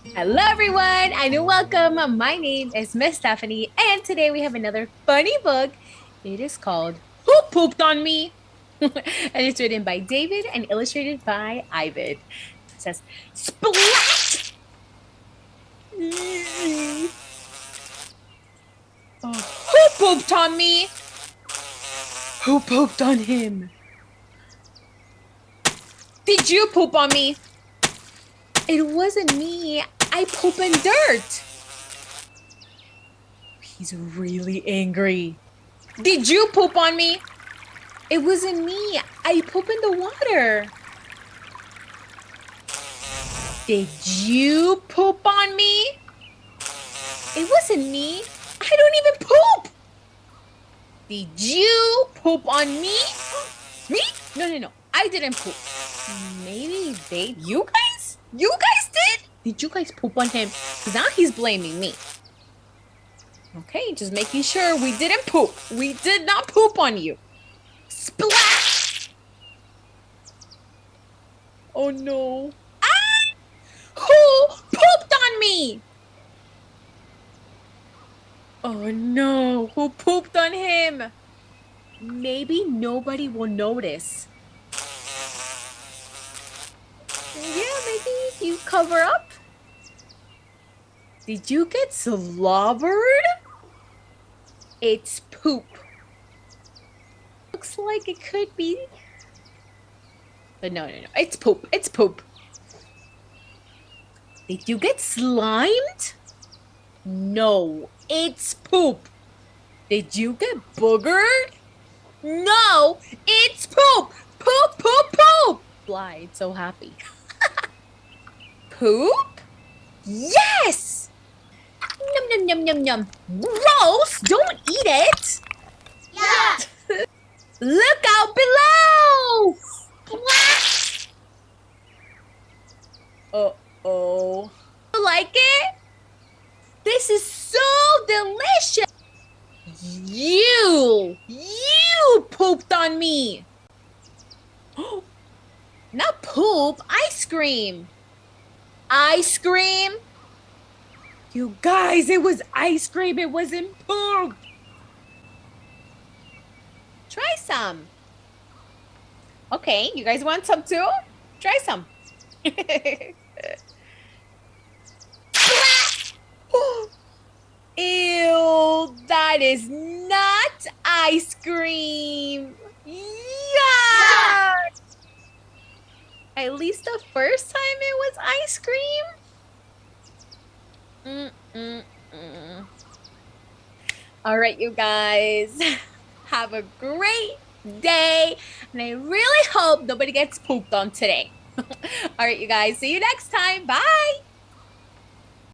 Hello, everyone, and welcome. My name is Ms.Stefany, and today we have another funny book. It is called Who Pooped on Me? And it's written by David and illustrated by Ivan. It says, Splat! Oh, who pooped on me? Who pooped on him? Did you poop on me? It wasn't me. I poop in dirt. He's really angry. Did you poop on me? It wasn't me. I poop in the water. Did you poop on me? It wasn't me. I don't even poop. Did you poop on me? Me? No. I didn't poop. Maybe you guys? You guys did? Did you guys poop on him? Because now he's blaming me. Okay, just making sure we didn't poop. We did not poop on you. Splash! Oh no. Ah! Who pooped on me? Oh no, who pooped on him? Maybe nobody will notice. Yeah, maybe if you cover up. Did you get slobbered? It's poop. Looks like it could be. But no. It's poop. It's poop. Did you get slimed? No, it's poop. Did you get boogered? No, it's poop. Poop. Blythe, so happy. Poop? Yes! Yum. Gross! Don't eat it! Yeah! Look out below! Uh-oh. You like it? This is so delicious! You pooped on me! Not poop, ice cream! Ice cream? You guys, it was ice cream, it wasn't poop! Try some. Okay, you guys want some too? Try some. Ew, that is not ice cream. Yuck! At least the first time it was ice cream. All right, you guys. Have a great day. And I really hope nobody gets pooped on today. All right, you guys. See you next time. Bye.